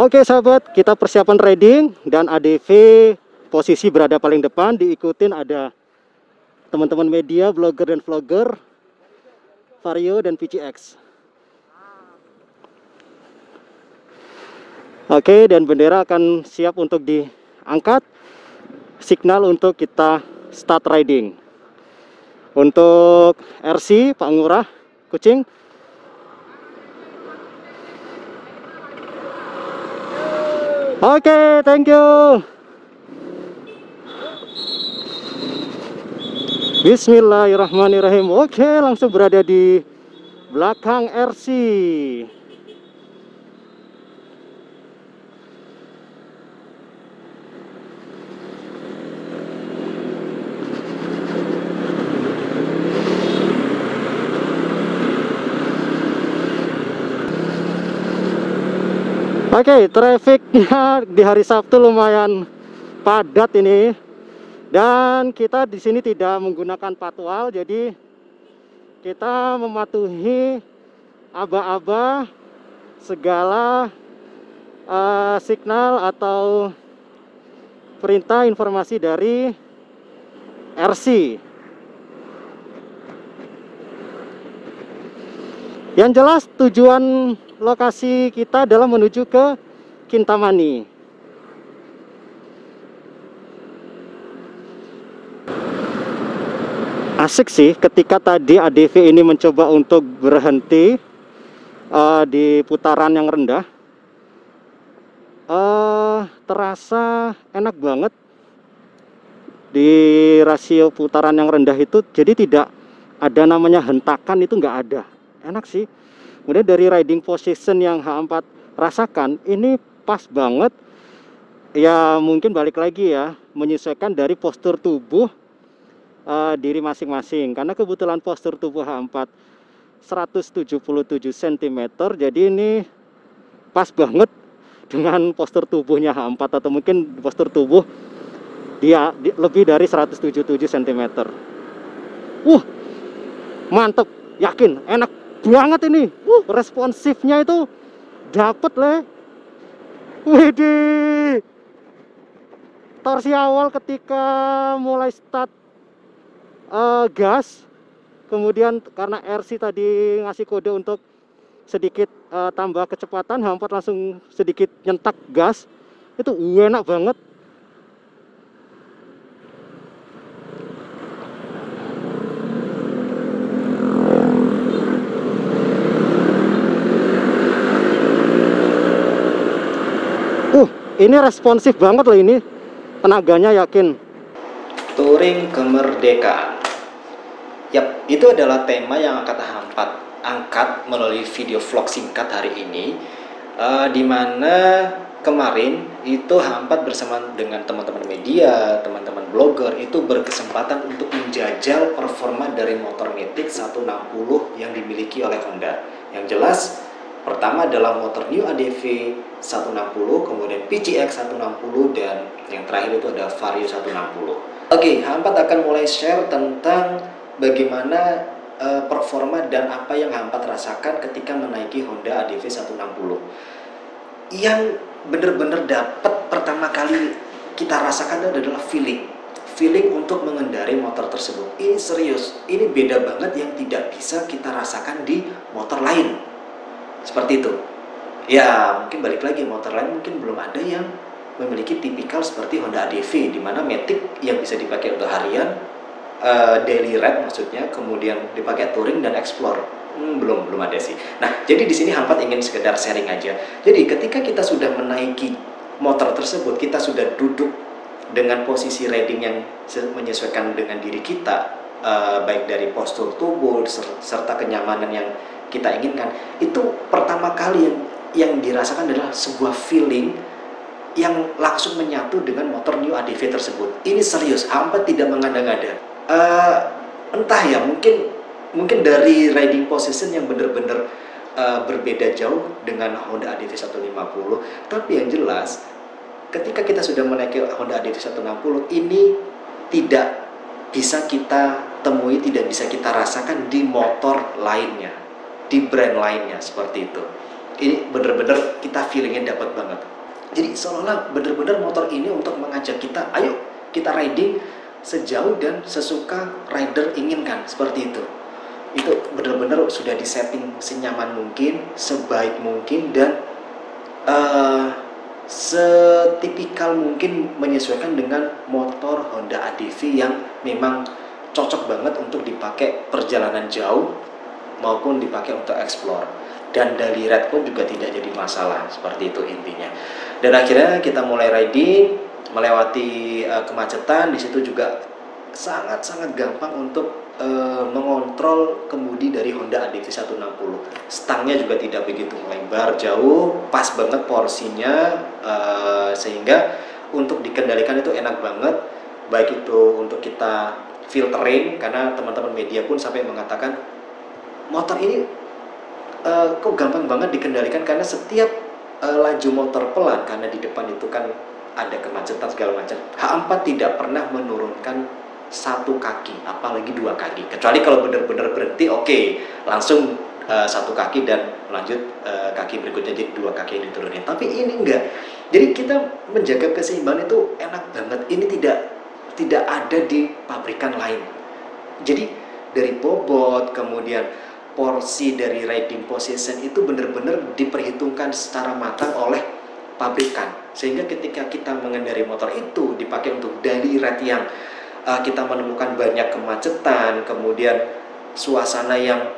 Oke sahabat, kita persiapan riding dan ADV posisi berada paling depan, diikutin ada teman-teman media, blogger dan vlogger, Vario dan PCX. Oke, dan bendera akan siap untuk diangkat, signal untuk kita start riding. Untuk RC, Pak Ngurah, Kucing. Oke, thank you. Bismillahirrahmanirrahim. Oke, langsung berada di belakang RC. Oke, trafficnya di hari Sabtu lumayan padat ini, dan kita di sini tidak menggunakan patwal, jadi kita mematuhi aba-aba segala signal atau perintah informasi dari RC. Yang jelas tujuan lokasi kita adalah menuju ke Kintamani. Asik sih ketika tadi ADV ini mencoba untuk berhenti di putaran yang rendah. Terasa enak banget di rasio putaran yang rendah itu, jadi tidak ada namanya hentakan, itu nggak ada. Enak sih. Kemudian dari riding position yang H4 rasakan, ini pas banget. Ya mungkin balik lagi ya, menyesuaikan dari postur tubuh diri masing-masing. Karena kebetulan postur tubuh H4 177 cm, jadi ini pas banget dengan postur tubuhnya H4, atau mungkin postur tubuh dia lebih dari 177 cm. Mantep, yakin, enak banget ini. Responsifnya itu dapet le. Widih, torsi awal ketika mulai start gas, kemudian karena RC tadi ngasih kode untuk sedikit tambah kecepatan, H4 langsung sedikit nyentak gas, itu enak banget. Ini responsif banget loh ini, tenaganya yakin. Touring kemerdekaan. Yap, itu adalah tema yang akan angkat melalui video vlog singkat hari ini, di mana kemarin itu H4 bersama dengan teman-teman media, teman-teman blogger itu berkesempatan untuk menjajal performa dari motor Matic 160 yang dimiliki oleh Honda. Yang jelas pertama adalah motor New ADV 160, kemudian PCX 160, dan yang terakhir itu ada Vario 160. Oke, H4 akan mulai share tentang bagaimana performa dan apa yang H4 rasakan ketika menaiki Honda ADV 160. Yang benar-benar dapat pertama kali kita rasakan adalah feeling untuk mengendari motor tersebut. Ini serius, ini beda banget yang tidak bisa kita rasakan di motor lain. Seperti itu. Ya, mungkin balik lagi, motor lain mungkin belum ada yang memiliki tipikal seperti Honda ADV, di mana Matic yang bisa dipakai untuk harian, daily ride maksudnya, kemudian dipakai touring dan explore. Belum ada sih. Nah, jadi di sini H4 ingin sekedar sharing aja. Jadi ketika kita sudah menaiki motor tersebut, kita sudah duduk dengan posisi riding yang menyesuaikan dengan diri kita, baik dari postur tubuh serta kenyamanan yang kita inginkan, itu pertama kali yang dirasakan adalah sebuah feeling yang langsung menyatu dengan motor New ADV tersebut. Ini serius, H4 tidak mengada-ngada. Entah ya, mungkin dari riding position yang benar-benar berbeda jauh dengan Honda ADV 150, tapi yang jelas ketika kita sudah menaiki Honda ADV 160 ini tidak bisa kita temui, tidak bisa kita rasakan di motor lainnya, di brand lainnya, seperti itu. Ini bener-bener kita feelingnya dapat banget. Jadi seolah-olah benar-benar motor ini untuk mengajak kita, ayo kita riding sejauh dan sesuka rider inginkan, seperti itu. Itu benar-benar sudah disetting senyaman mungkin, sebaik mungkin, dan setipikal mungkin menyesuaikan dengan motor Honda ADV yang memang cocok banget untuk dipakai perjalanan jauh maupun dipakai untuk explore. Dan daily ride pun juga tidak jadi masalah, seperti itu intinya. Dan akhirnya kita mulai riding, melewati kemacetan. Di situ juga sangat-sangat gampang untuk mengontrol kemudi dari Honda ADV 160. Stangnya juga tidak begitu melebar jauh, pas banget porsinya, sehingga untuk dikendalikan itu enak banget. Baik itu untuk kita filtering, karena teman-teman media pun sampai mengatakan motor ini kok gampang banget dikendalikan, karena setiap laju motor pelan, karena di depan itu kan ada kemacetan segala macam, H4 tidak pernah menurunkan satu kaki, apalagi dua kaki, kecuali kalau benar-benar berhenti, oke, langsung satu kaki dan lanjut kaki berikutnya, jadi dua kaki yang diturunin. Tapi ini enggak, jadi kita menjaga keseimbangan itu enak banget. Ini tidak ada di pabrikan lain. Jadi dari bobot, kemudian porsi dari riding position itu benar-benar diperhitungkan secara matang oleh pabrikan, sehingga ketika kita mengendarai motor itu dipakai untuk daily ride yang kita menemukan banyak kemacetan, kemudian suasana yang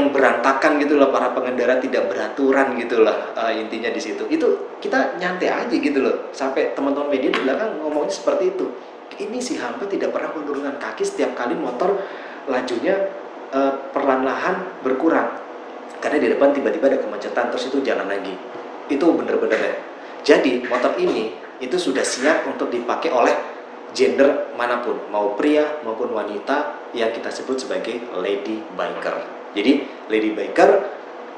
berantakan gitu loh, para pengendara tidak beraturan gitu loh, intinya di situ. Itu kita nyantai aja gitu loh. Sampai teman-teman media di belakang ngomongnya seperti itu. Ini si Hampa tidak pernah menurunkan kaki setiap kali motor lajunya perlahan-lahan berkurang. Karena di depan tiba-tiba ada kemacetan, terus itu jalan lagi. Itu bener-bener ya. Jadi motor ini itu sudah siap untuk dipakai oleh gender manapun, mau pria maupun wanita, yang kita sebut sebagai lady biker. Jadi lady biker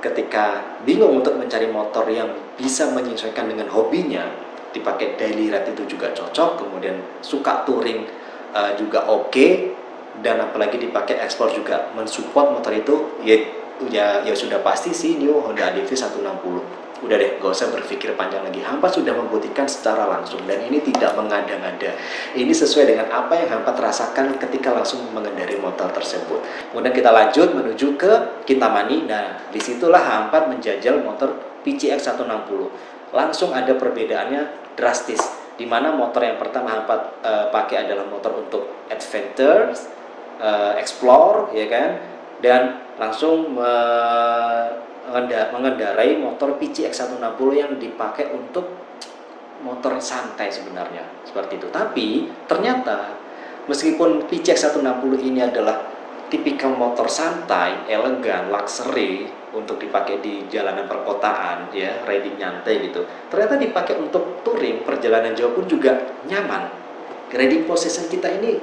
ketika bingung untuk mencari motor yang bisa menyesuaikan dengan hobinya, dipakai daily ride itu juga cocok. Kemudian suka touring juga oke. Dan apalagi dipakai ekspor juga mensupport motor itu, ya sudah pasti sih new Honda ADV 160. Udah deh, gak usah berpikir panjang lagi. Hampa sudah membuktikan secara langsung, dan ini tidak mengada-ngada. Ini sesuai dengan apa yang Hampa rasakan ketika langsung mengendarai motor tersebut. Kemudian kita lanjut menuju ke Kintamani. Nah, disitulah Hampa menjajal motor PCX 160. Langsung ada perbedaannya drastis, dimana motor yang pertama Hampa pakai adalah motor untuk adventure, explore, ya kan, dan langsung mengendarai motor PCX 160 yang dipakai untuk motor santai sebenarnya, seperti itu. Tapi ternyata meskipun PCX 160 ini adalah tipikal motor santai, elegan, luxury untuk dipakai di jalanan perkotaan, ya, riding nyantai gitu, ternyata dipakai untuk touring perjalanan jauh pun juga nyaman. Riding position kita ini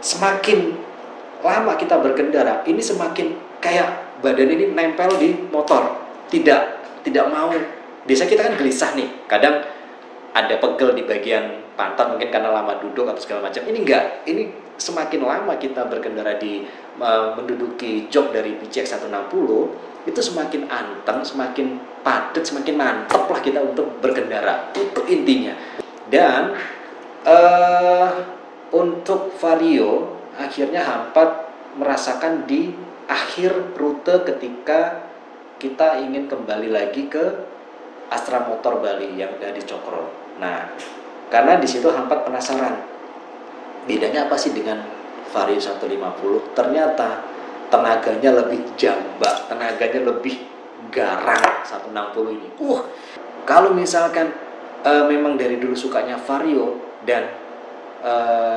semakin lama kita berkendara, ini semakin kayak badan ini nempel di motor, tidak mau. Biasa kita kan gelisah nih, kadang ada pegel di bagian pantat mungkin karena lama duduk atau segala macam. Ini enggak, ini semakin lama kita berkendara di menduduki jok dari PCX 160, itu semakin anteng, semakin padat, semakin mantap lah kita untuk berkendara. Itu intinya. Dan untuk Vario akhirnya Hampa merasakan di akhir rute ketika kita ingin kembali lagi ke Astra Motor Bali yang ada di Cokro. Nah, karena di situ Hampa penasaran, bedanya apa sih dengan Vario 150? Ternyata tenaganya lebih jambak, tenaganya lebih garang 160 ini. Kalau misalkan memang dari dulu sukanya Vario dan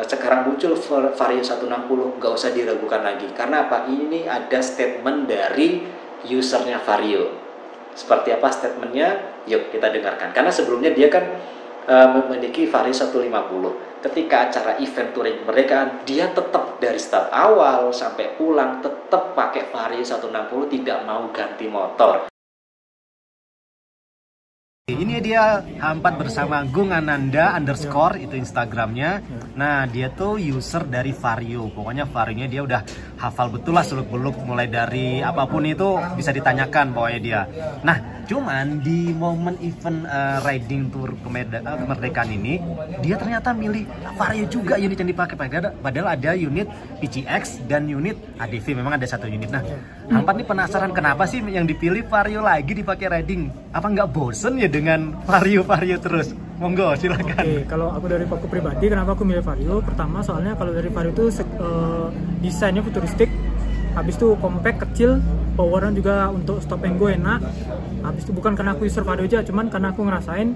sekarang muncul Vario 160, nggak usah diragukan lagi. Karena apa? Ini ada statement dari usernya Vario. Seperti apa statementnya? Yuk kita dengarkan. Karena sebelumnya dia kan memiliki Vario 150. Ketika acara event touring mereka, dia tetap dari start awal sampai pulang tetap pakai Vario 160, tidak mau ganti motor. Ini dia Hampat bersama Gung Ananda _ itu Instagramnya. Nah, dia tuh user dari Vario. Pokoknya Varionya dia udah hafal betul lah seluk-beluk, mulai dari apapun itu bisa ditanyakan pokoknya dia. Nah, cuman di momen event riding tour kemerdekaan ini, dia ternyata milih Vario juga unit yang dipakai. Padahal ada unit PCX dan unit ADV, memang ada satu unit. Nah, Hampat nih penasaran kenapa sih yang dipilih Vario lagi dipakai riding? Apa nggak bosen ya dengan Vario terus? Monggo, silakan. Oke, kalau aku dari aku pribadi, kenapa aku milih Vario? Pertama, soalnya kalau dari Vario itu desainnya futuristik, habis itu compact, kecil, powernya juga untuk stop and go enak. Habis itu bukan karena aku user Vario aja, cuman karena aku ngerasain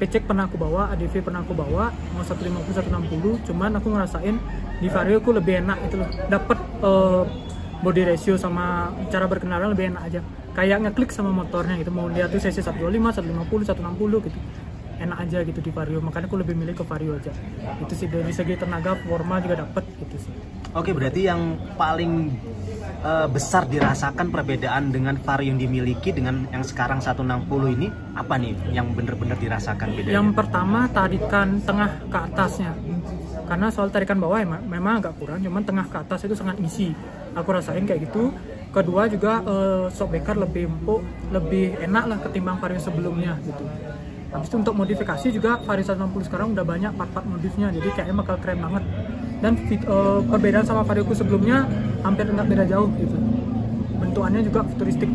PCX pernah aku bawa, ADV pernah aku bawa, mau 150, 160, cuman aku ngerasain di Vario aku lebih enak itu loh. Dapet body ratio sama cara berkendara lebih enak aja. Kayak ngeklik sama motornya gitu, mau lihat tuh cc 125, 150, 160 gitu. Enak aja gitu di Vario, makanya aku lebih milih ke Vario aja. Itu sih, dari segi tenaga, forma juga dapet gitu sih. Oke, berarti yang paling besar dirasakan perbedaan dengan Vario yang dimiliki dengan yang sekarang 160 ini apa nih yang bener-bener dirasakan bedanya? Yang pertama, tarikan tengah ke atasnya, karena soal tarikan bawah memang agak kurang, cuman tengah ke atas itu sangat easy, aku rasain kayak gitu. Kedua juga shockbreaker lebih empuk, lebih enak lah ketimbang Vario sebelumnya gitu. Habis itu untuk modifikasi juga Vario 160 sekarang udah banyak part-part modifnya, jadi kayaknya bakal keren banget. Dan perbedaan sama Varioku sebelumnya hampir nggak beda jauh gitu. Bentukannya juga futuristik,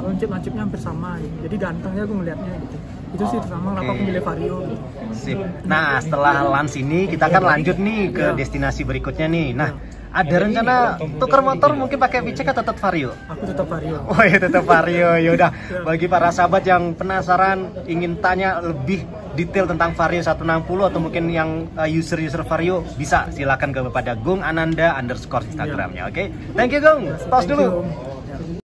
lancip-lancipnya hampir sama gitu. Jadi gantengnya aku ngeliatnya gitu. Itu sih sama kenapa aku milih Vario gitu. Sip. Nah, setelah lunch ini kita kan lanjut nih ke destinasi berikutnya nih. Nah, ada rencana tukar motor mungkin pakai PCX atau tetap Vario? Aku tetap Vario. Oh ya, tetap Vario. Yaudah, bagi para sahabat yang penasaran ingin tanya lebih detail tentang Vario 160 atau mungkin yang user Vario, bisa silakan kepada Gung Ananda _ Instagramnya. Oke, thank you Gung. Tos dulu.